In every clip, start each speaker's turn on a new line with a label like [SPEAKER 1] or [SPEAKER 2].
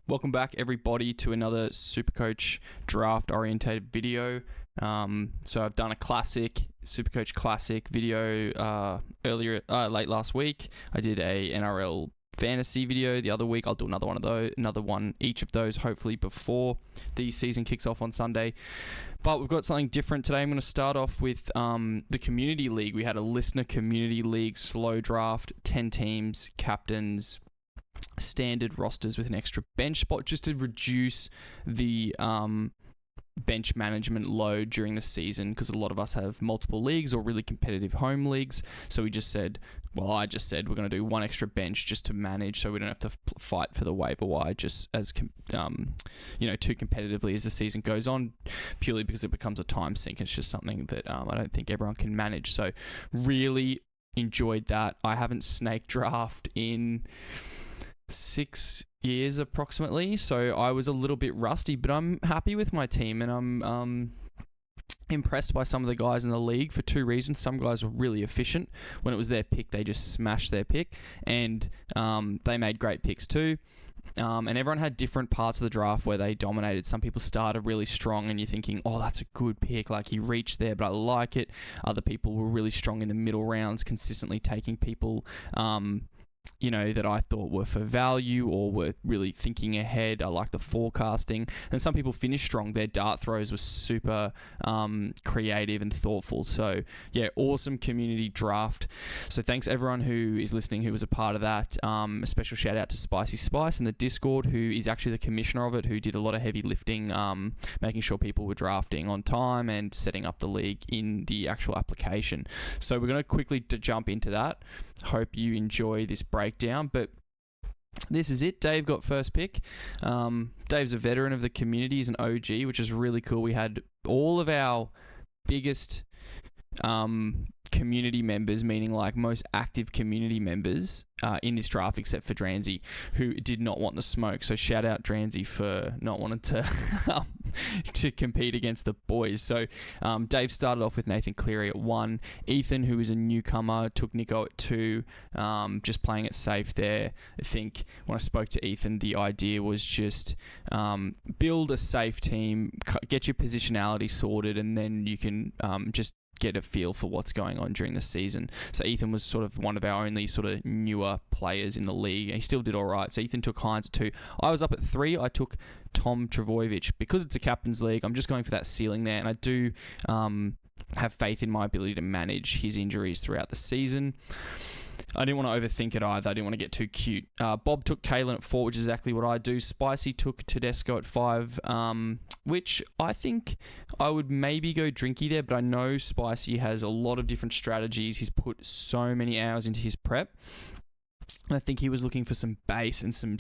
[SPEAKER 1] Welcome back, everybody, to another Supercoach Draft orientated video. So I've done a classic Supercoach Classic video late last week. I did a NRL fantasy video the other week. I'll do another one each of those, hopefully before the season kicks off on Sunday. But we've got something different today. I'm going to start off with the Community League. We had a listener Community League slow draft, 10 teams, captains, standard rosters with an extra bench spot, just to reduce the bench management load during the season, because a lot of us have multiple leagues or really competitive home leagues. So I just said we're going to do one extra bench just to manage, so we don't have to fight for the waiver wire just as too competitively as the season goes on, purely because it becomes a time sink. It's just something that I don't think everyone can manage. So really enjoyed that. I haven't snake draft in 6 years approximately, so I was a little bit rusty, but I'm happy with my team, and I'm impressed by some of the guys in the league for two reasons. Some guys were really efficient. When it was their pick, they just smashed their pick, and they made great picks too. And everyone had different parts of the draft where they dominated. Some people started really strong and you're thinking, oh, that's a good pick, like he reached there, but I like it. Other people were really strong in the middle rounds, consistently taking people that I thought were for value or were really thinking ahead. I like the forecasting. And some people finished strong. Their dart throws were super creative and thoughtful. So, yeah, awesome community draft. So thanks everyone who is listening, who was a part of that. A special shout out to Spicy Spice in the Discord, who is actually the commissioner of it, who did a lot of heavy lifting, making sure people were drafting on time and setting up the league in the actual application. So we're going to quickly jump into that. Hope you enjoy this breakdown, but this is it. Dave got first pick. Dave's a veteran of the community. He's an OG, which is really cool. We had all of our biggest community members, meaning like most active community members in this draft, except for Dransy, who did not want the smoke. So shout out Dransy for not wanting to to compete against the boys. So Dave started off with Nathan Cleary at 1. Ethan, who is a newcomer, took Nico at 2, just playing it safe there. I think when I spoke to Ethan, the idea was just build a safe team, get your positionality sorted, and then you can just get a feel for what's going on during the season. So Ethan was sort of one of our only sort of newer players in the league. He still did all right. So Ethan took Hines at 2. I was up at 3. I took Tom Trbojevic. Because it's a captain's league, I'm just going for that ceiling there, and I do have faith in my ability to manage his injuries throughout the season. I didn't want to overthink it either. I didn't want to get too cute. Bob took Kalen at 4, which is exactly what I do. Spicy took Tedesco at 5, which I think I would maybe go Drinky there, but I know Spicy has a lot of different strategies. He's put so many hours into his prep. And I think he was looking for some base and some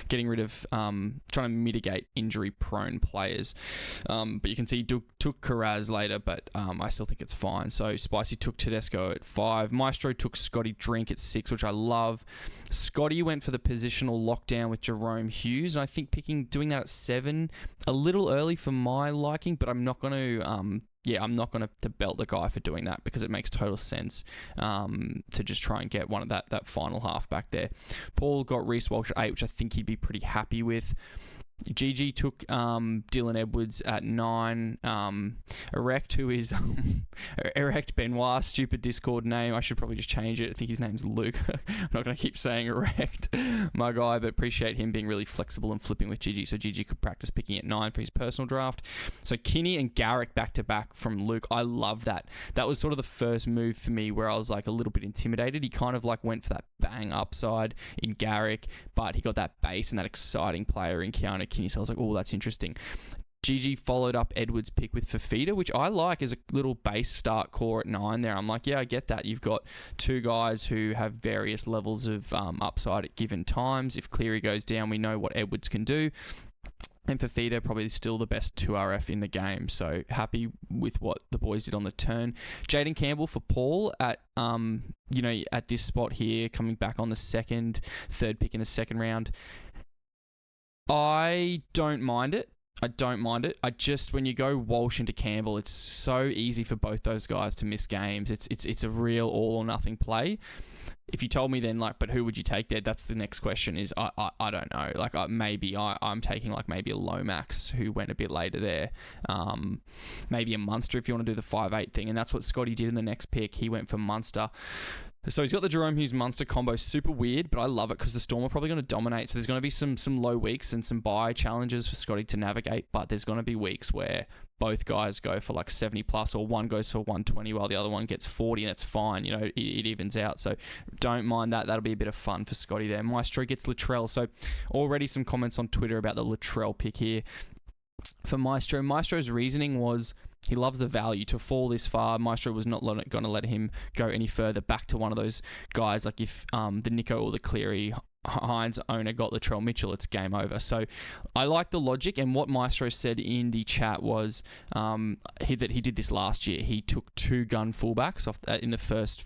[SPEAKER 1] getting rid of, trying to mitigate injury-prone players. But you can see he took Karaz later, but I still think it's fine. So Spicy took Tedesco at 5. Maestro took Scotty Drink at 6, which I love. Scotty went for the positional lockdown with Jerome Hughes, and I think doing that at 7, a little early for my liking, but I'm not going to... I'm not going to belt the guy for doing that, because it makes total sense to just try and get one of that final half back there. Paul got Reece Walsh at 8, which I think he'd be pretty happy with. GG took Dylan Edwards at 9. Erect, who is Erect Benoit, stupid Discord name. I should probably just change it. I think his name's Luke. I'm not going to keep saying Erect, my guy, but appreciate him being really flexible and flipping with GG. So GG could practice picking at 9 for his personal draft. So Kinney and Garrick back to back from Luke. I love that. That was sort of the first move for me where I was like a little bit intimidated. He kind of like went for that bang upside in Garrick, but he got that base and that exciting player in Keanu Kinney. So I was like, oh, that's interesting. GG followed up Edwards' pick with Fafita, which I like as a little base start core at 9 there. I'm like, yeah, I get that. You've got two guys who have various levels of upside at given times. If Cleary goes down, we know what Edwards can do. And Fafita probably still the best 2RF in the game. So happy with what the boys did on the turn. Jaden Campbell for Paul at at this spot here, coming back on the third pick in the second round. I don't mind it. I just, when you go Walsh into Campbell, it's so easy for both those guys to miss games. It's a real all or nothing play. if you told me then, like, but who would you take there? That's the next question is, I don't know. Like, I'm taking, like, maybe a Lomax who went a bit later there. Maybe a Munster if you want to do the 5'8" thing. And that's what Scotty did in the next pick. He went for Munster. So he's got the Jerome Hughes Munster combo. Super weird, but I love it because the Storm are probably going to dominate. So there's going to be some low weeks and some bye challenges for Scotty to navigate. But there's going to be weeks where both guys go for like 70 plus, or one goes for 120 while the other one gets 40, and it's fine. You know, it evens out. So don't mind that. That'll be a bit of fun for Scotty there. Maestro gets Latrell. So already some comments on Twitter about the Latrell pick here for Maestro. Maestro's reasoning was he loves the value. To fall this far, Maestro was not going to let him go any further back to one of those guys. Like if the Nico or the Cleary Hines owner got Latrell Mitchell, it's game over. So I like the logic, and what Maestro said in the chat was that he did this last year. He took 2 gun fullbacks off in the first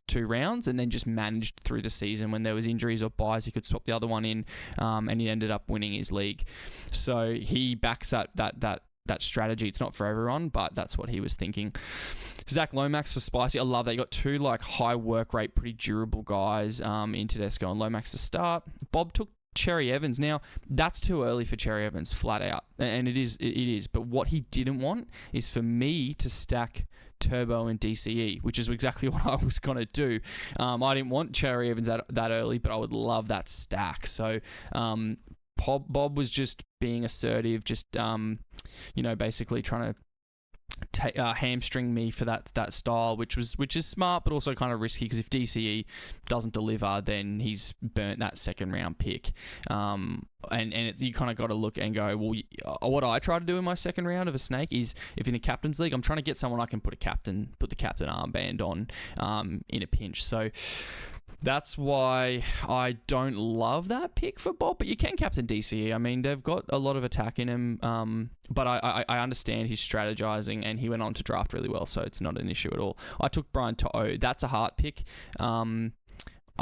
[SPEAKER 1] 2 rounds, and then just managed through the season when there was injuries or buys, he could swap the other one in, and he ended up winning his league. So he backs that strategy. It's not for everyone, but that's what he was thinking. Zach Lomax for Spicy. I love that. You got 2 like high work rate, pretty durable guys in Tedesco and Lomax to start. Bob took Cherry Evans. Now, that's too early for Cherry Evans, flat out. And it is. But what he didn't want is for me to stack Turbo and DCE, which is exactly what I was going to do. I didn't want Cherry Evans that early, but I would love that stack. So, Bob was just being assertive, just basically trying to hamstring me for that style, which is smart, but also kind of risky, because if DCE doesn't deliver, then he's burnt that second round pick. You kind of got to look and go, well, what I try to do in my second round of a snake is, if in a captain's league, I'm trying to get someone I can put the captain armband on in a pinch. So that's why I don't love that pick for Bob, but you can captain DCE. I mean, they've got a lot of attack in him, but I understand his strategizing, and he went on to draft really well, so it's not an issue at all. I took Brian To'o. That's a heart pick. I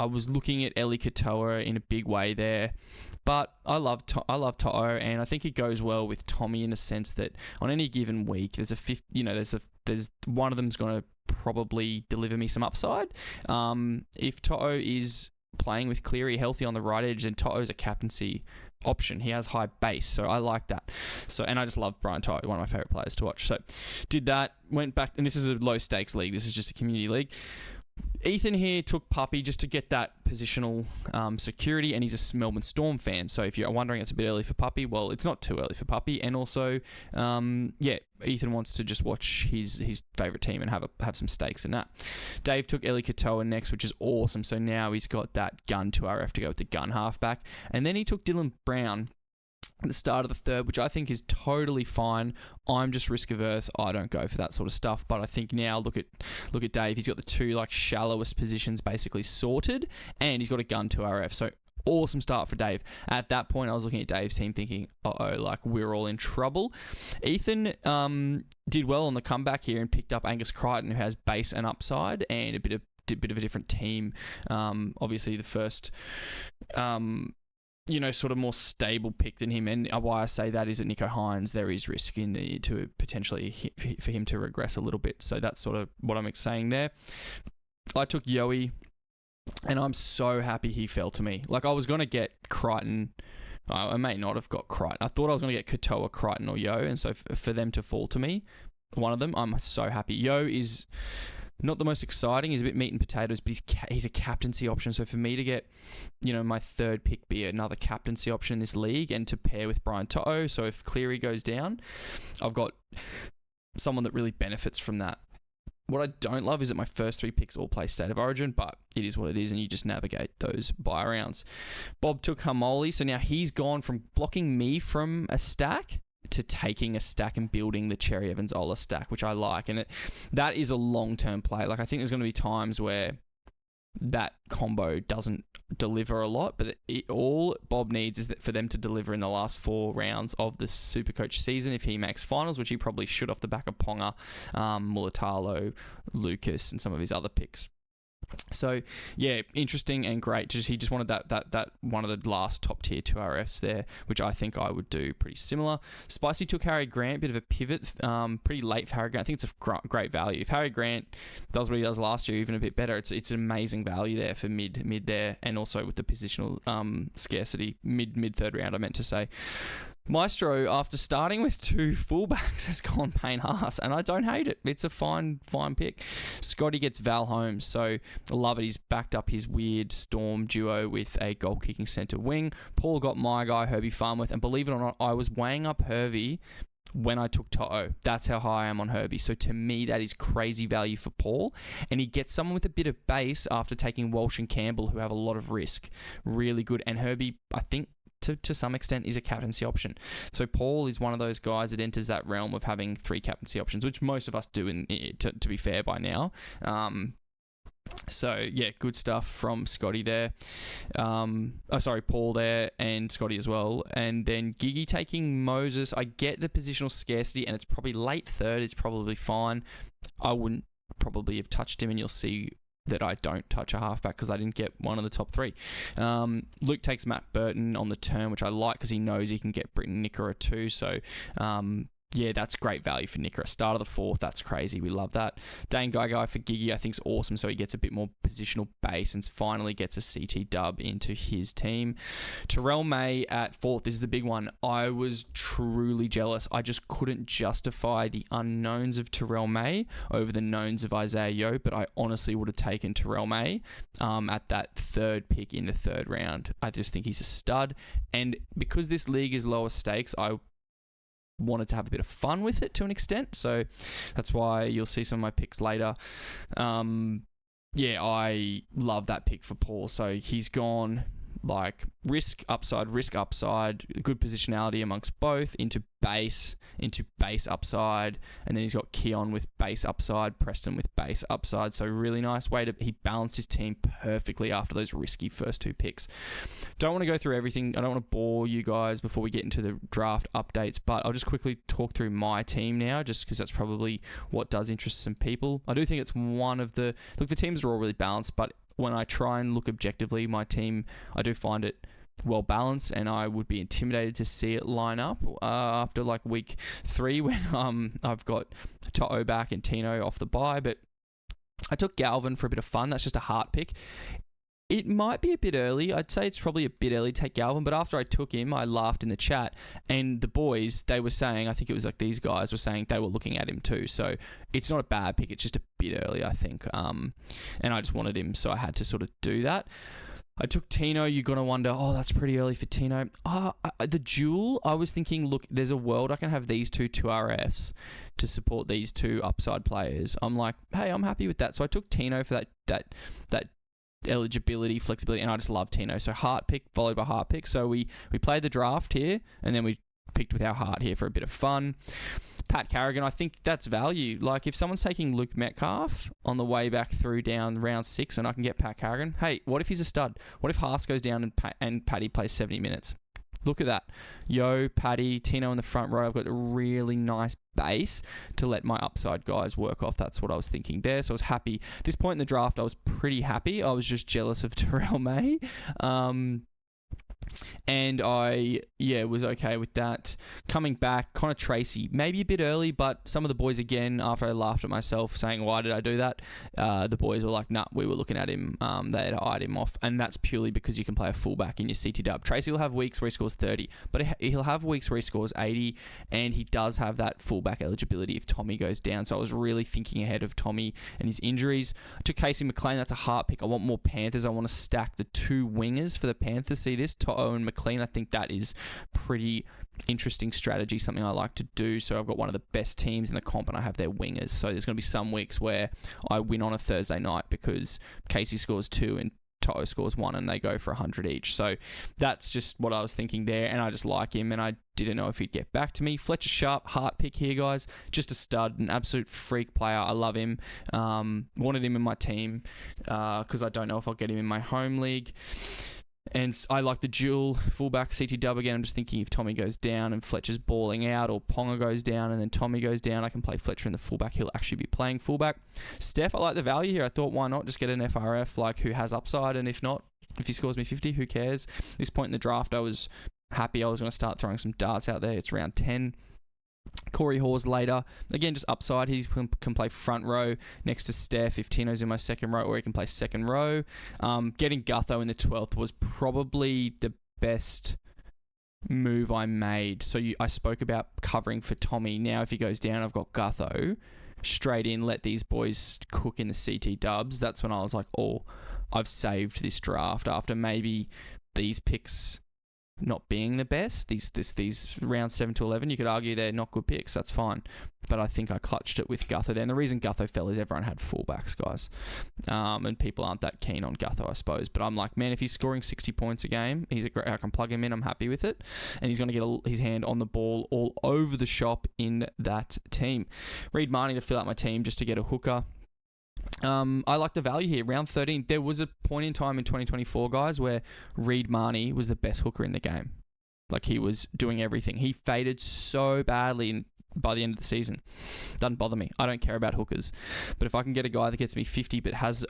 [SPEAKER 1] was looking at Eli Katoa in a big way there, but I love To'o, and I think it goes well with Tommy in a sense that on any given week, there's one of them's going to probably deliver me some upside. If To'o is playing with Cleary healthy on the right edge, then To'o's a captaincy option. He has high base, so I like that. So, and I just love Brian To'o, one of my favorite players to watch. So did that, went back, and this is a low stakes league. This is just a community league. Ethan here took Puppy just to get that positional security, and he's a Melbourne Storm fan. So if you're wondering it's a bit early for Puppy, well, it's not too early for Puppy. And also, Ethan wants to just watch his favourite team and have some stakes in that. Dave took Eli Katoa next, which is awesome. So now he's got that gun 2RF to go with the gun halfback. And then he took Dylan Brown at the start of the third, which I think is totally fine. I'm just risk averse. I don't go for that sort of stuff. But I think now, look at Dave. He's got the 2 like shallowest positions basically sorted, and he's got a gun 2RF. So awesome start for Dave. At that point, I was looking at Dave's team thinking, like we're all in trouble. Ethan did well on the comeback here and picked up Angus Crichton, who has base and upside, and a bit of a different team. Obviously, the first sort of more stable pick than him. And why I say that is that Nico Hines, there is risk to potentially for him to regress a little bit. So that's sort of what I'm saying there. I took Yowie, and I'm so happy he fell to me. Like, I was going to get Crichton. I may not have got Crichton. I thought I was going to get Katoa, Crichton, or Yo. And so for them to fall to me, one of them, I'm so happy. Yo is not the most exciting. He's a bit meat and potatoes, but he's a captaincy option. So for me to get, my third pick be another captaincy option in this league, and to pair with Brian To'o, so if Cleary goes down, I've got someone that really benefits from that. What I don't love is that my first 3 picks all play State of Origin, but it is what it is, and you just navigate those bye rounds. Bob took Hamoli, so now he's gone from blocking me from a stack to taking a stack and building the Cherry Evans Ola stack, which I like. And that is a long-term play. Like, I think there's going to be times where that combo doesn't deliver a lot, but all Bob needs is that for them to deliver in the last 4 rounds of the Supercoach season if he makes finals, which he probably should off the back of Ponga, Mulatalo, Lucas, and some of his other picks. So yeah, interesting and great. He just wanted that one of the last top tier 2RFs there, which I think I would do pretty similar. Spicy took Harry Grant, bit of a pivot, pretty late for Harry Grant. I think it's a great value. If Harry Grant does what he does last year, even a bit better, it's an amazing value there for mid there, and also with the positional scarcity mid third round, I meant to say. Maestro, after starting with 2 fullbacks, has gone Payne Haas, and I don't hate it. It's a fine pick. Scotty gets Val Holmes, so I love it. He's backed up his weird Storm duo with a goal-kicking centre wing. Paul got my guy, Herbie Farmworth, and believe it or not, I was weighing up Herbie when I took To'o. That's how high I am on Herbie. So to me, that is crazy value for Paul. And he gets someone with a bit of base after taking Walsh and Campbell, who have a lot of risk. Really good. And Herbie, I think, to some extent, is a captaincy option. So Paul is one of those guys that enters that realm of having 3 captaincy options, which most of us do, to be fair, by now. So yeah, good stuff from Scotty there. Paul there, and Scotty as well. And then Giggy taking Moses. I get the positional scarcity, and it's probably late third. It's probably fine. I wouldn't probably have touched him, and you'll see that I don't touch a halfback because I didn't get one of the top 3. Luke takes Matt Burton on the turn, which I like because he knows he can get Britton Nickera too. So yeah, that's great value for Nickera. Start of the 4th, that's crazy. We love that. Dane Guy for Giggy, I think is awesome. So he gets a bit more positional base and finally gets a CT dub into his team. Terrell May at 4th. This is the big one. I was truly jealous. I just couldn't justify the unknowns of Terrell May over the knowns of Isaiah Yeo, but I honestly would have taken Terrell May at that 3rd pick in the 3rd round. I just think he's a stud. And because this league is lower stakes, I wanted to have a bit of fun with it to an extent, so that's why you'll see some of my picks later. Yeah, I love that pick for Paul. So he's gone like risk upside, good positionality amongst both, into base upside, and then he's got Keon with base upside, Preston with base upside. So really nice way he balanced his team perfectly after those risky first 2 picks. Don't want to go through everything. I don't want to bore you guys before we get into the draft updates, but I'll just quickly talk through my team now, just because that's probably what does interest some people. I do think it's one of the teams are all really balanced, but when I try and look objectively, my team, I do find it well balanced, and I would be intimidated to see it line up after like week 3 when I've got To'o back and Tino off the bye. But I took Galvin for a bit of fun. That's just a heart pick. It might be a bit early. I'd say it's probably a bit early to take Galvin, but after I took him, I laughed in the chat, and the boys, they were saying, I think it was like these guys were saying they were looking at him too. So it's not a bad pick. It's just a bit early, I think. And I just wanted him, so I had to sort of do that. I took Tino. You're going to wonder, oh, that's pretty early for Tino. The duel, I was thinking, look, there's a world I can have these 2 RFs to support these 2 upside players. I'm like, hey, I'm happy with that. So I took Tino for that eligibility, flexibility, and I just love Tino. So heart pick followed by heart pick. So we played the draft here, and then we picked with our heart here for a bit of fun. Pat Carrigan, I think that's value. Like, if someone's taking Luke Metcalf on the way back through down round 6 and I can get Pat Carrigan, hey, what if he's a stud? What if Haas goes down and Paddy plays 70 minutes? Look at that. Yo, Paddy, Tino in the front row. I've got a really nice base to let my upside guys work off. That's what I was thinking there. So I was happy. At this point in the draft, I was pretty happy. I was just jealous of Terrell May. And I, was okay with that. Coming back, Connor Tracy, maybe a bit early, but some of the boys, again, after I laughed at myself saying, why did I do that? The boys were like, nah, we were looking at him. They had eyed him off. And that's purely because you can play a fullback in your CT dub. Tracy will have weeks where he scores 30, but he'll have weeks where he scores 80, and he does have that fullback eligibility if Tommy goes down. So I was really thinking ahead of Tommy and his injuries. I took Casey McLean. That's a heart pick. I want more Panthers. I want to stack the 2 wingers for the Panthers. See this? To'o and McLean. I think that is pretty interesting strategy, something I like to do. So I've got one of the best teams in the comp, and I have their wingers. So there's going to be some weeks where I win on a Thursday night because Casey scores 2 and To'o scores 1, and they go for 100 each. So that's just what I was thinking there, and I just like him, and I didn't know if he'd get back to me. Fletcher Sharp, heart pick here, guys. Just a stud, an absolute freak player. I love him. Wanted him in my team because I don't know if I'll get him in my home league. And I like the dual fullback CT dub again. I'm just thinking if Tommy goes down and Fletcher's balling out, or Ponga goes down and then Tommy goes down, I can play Fletcher in the fullback. He'll actually be playing fullback. Steph, I like the value here. I thought, why not just get an FRF like who has upside, and if not, if he scores me 50, who cares? At this point in the draft, I was happy I was going to start throwing some darts out there. It's round 10. Corey Hawes later. Again, just upside. He can play front row next to Steph if Tino's in my second row, or he can play second row. Getting Gutho in the 12th was probably the best move I made. So I spoke about covering for Tommy. Now if he goes down, I've got Gutho. Straight in, let these boys cook in the CT dubs. That's when I was like, oh, I've saved this draft after maybe these picks not being the best. These round 7 to 11, you could argue they're not good picks. That's fine. But I think I clutched it with Gutho there. And the reason Gutho fell is everyone had fullbacks, guys. And people aren't that keen on Gutho, I suppose. But I'm like, man, if he's scoring 60 points a game, I can plug him in. I'm happy with it. And he's going to get his hand on the ball all over the shop in that team. Reed Marnie to fill out my team just to get a hooker. I like the value here. Round 13, there was a point in time in 2024, guys, where Reed Marnie was the best hooker in the game. Like, he was doing everything. He faded so badly by the end of the season. Doesn't bother me. I don't care about hookers. But if I can get a guy that gets me 50 but has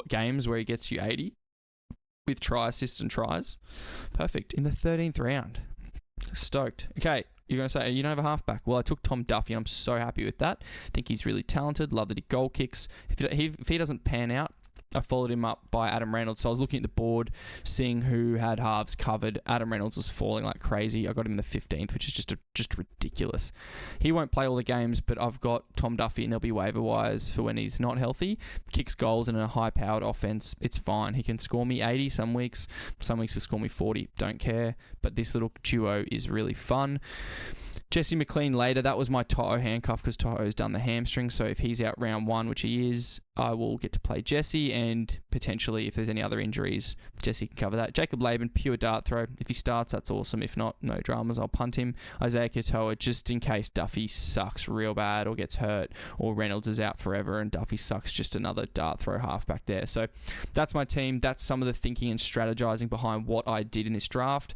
[SPEAKER 1] games where he gets you 80 with try assists and tries, perfect. In the 13th round. Stoked. Okay. You're going to say, you don't have a halfback. Well, I took Tom Duffy, and I'm so happy with that. I think he's really talented. Love that he goal kicks. If he doesn't pan out, I followed him up by Adam Reynolds. So I was looking at the board, seeing who had halves covered. Adam Reynolds was falling like crazy. I got him in the 15th, which is just ridiculous. He won't play all the games, but I've got Tom Duffy, and there'll be waiver wires for when he's not healthy. Kicks goals in a high-powered offense. It's fine. He can score me 80 some weeks. Some weeks he'll score me 40. Don't care. But this little duo is really fun. Jesse McLean later, that was my To'o handcuff because To'o's done the hamstring. So if he's out round 1, which he is, I will get to play Jesse, and potentially if there's any other injuries, Jesse can cover that. Jacob Laban, pure dart throw. If he starts, that's awesome. If not, no dramas, I'll punt him. Isaiah Katoa, just in case Duffy sucks real bad or gets hurt, or Reynolds is out forever and Duffy sucks, just another dart throw halfback there. So that's my team. That's some of the thinking and strategizing behind what I did in this draft.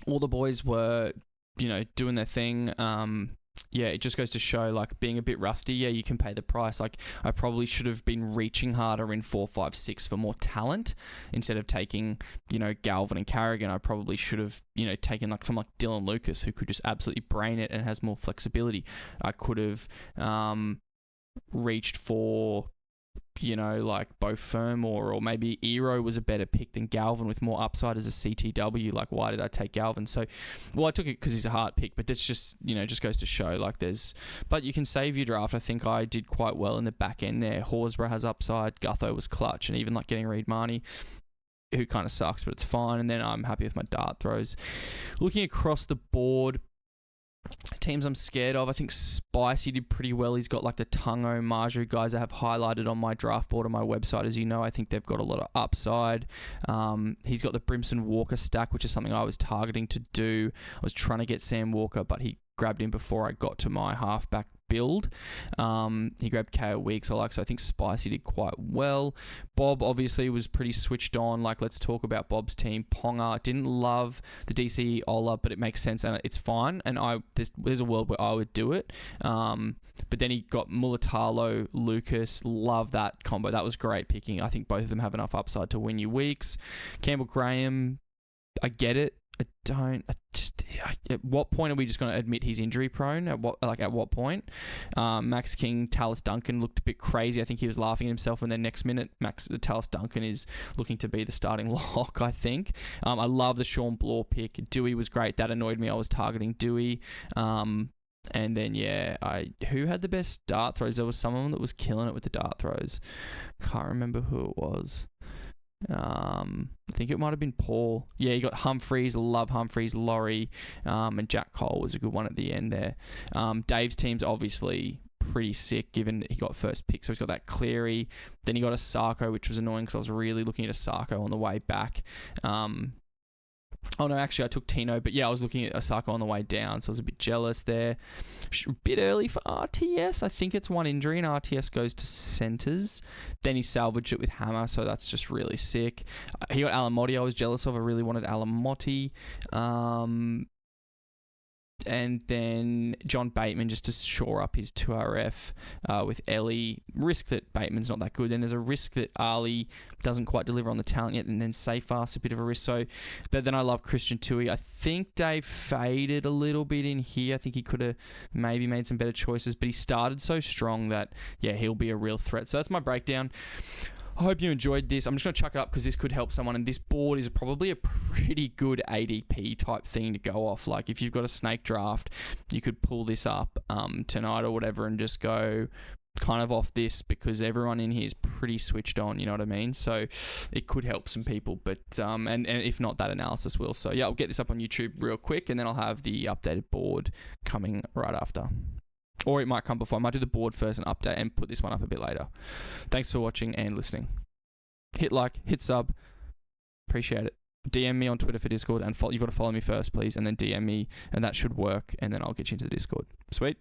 [SPEAKER 1] All the boys were, doing their thing. Yeah, it just goes to show, like, being a bit rusty, yeah, you can pay the price. Like, I probably should have been reaching harder in 4, 5, 6 for more talent instead of taking, Galvin and Carrigan. I probably should have, taken like someone like Dylan Lucas, who could just absolutely brain it and has more flexibility. I could have reached for, like Bo Fermor, or maybe Ero was a better pick than Galvin with more upside as a CTW. Like, why did I take Galvin? So, well, I took it because he's a hard pick, but that's just, just goes to show, like, but you can save your draft. I think I did quite well in the back end there. Horsburgh has upside, Gutho was clutch, and even like getting Reed Marnie, who kind of sucks, but it's fine. And then I'm happy with my dart throws. Looking across the board, teams I'm scared of, I think Spicy did pretty well. He's got like the Tungo, Marjorie guys I have highlighted on my draft board on my website. As you know, I think they've got a lot of upside. He's got the Brimson Walker stack, which is something I was targeting to do. I was trying to get Sam Walker, but he grabbed him before I got to my halfback build. He grabbed KO Weeks, so I think Spicy did quite well. Bob obviously was pretty switched on. Like, let's talk about Bob's team. Ponga, didn't love the DC Ola, but it makes sense and it's fine. And there's a world where I would do it. But then he got Mulatalo, Lucas, love that combo. That was great picking. I think both of them have enough upside to win you weeks. Campbell Graham, I get it. At what point are we just going to admit he's injury prone? At what point? Max King, Tallis Duncan looked a bit crazy. I think he was laughing at himself, and then next minute, Tallis Duncan is looking to be the starting lock, I think. I love the Sean Blaw pick. Dewey was great. That annoyed me. I was targeting Dewey. And then, who had the best dart throws? There was someone that was killing it with the dart throws. Can't remember who it was. I think it might have been Paul. Yeah, you got Humphreys, love Humphreys, Laurie, and Jack Cole was a good one at the end there. Dave's team's obviously pretty sick given he got first pick, so he's got that Cleary. Then he got a Sarko, which was annoying because I was really looking at a Sarko on the way back. Oh, no, actually, I took Tino. But, yeah, I was looking at Osako on the way down, so I was a bit jealous there. A bit early for RTS. I think it's one injury, and RTS goes to centres. Then he salvaged it with Hammer, so that's just really sick. He got Alamotti I was jealous of. I really wanted Alamotti. And then John Bateman just to shore up his 2RF with Ellie. Risk that Bateman's not that good. And there's a risk that Ali doesn't quite deliver on the talent yet. And then Seyfarth's a bit of a risk. So, but then I love Christian Tui. I think Dave faded a little bit in here. I think he could have maybe made some better choices. But he started so strong that, yeah, he'll be a real threat. So that's my breakdown. I hope you enjoyed this. I'm just going to chuck it up because this could help someone. And this board is probably a pretty good ADP type thing to go off. Like if you've got a snake draft, you could pull this up tonight or whatever and just go kind of off this because everyone in here is pretty switched on, you know what I mean? So it could help some people. But and if not, that analysis will. So yeah, I'll get this up on YouTube real quick and then I'll have the updated board coming right after. Or it might come before. I might do the board first and update and put this one up a bit later. Thanks for watching and listening. Hit like, hit sub. Appreciate it. DM me on Twitter for Discord and you've got to follow me first, please, and then DM me and that should work and then I'll get you into the Discord. Sweet.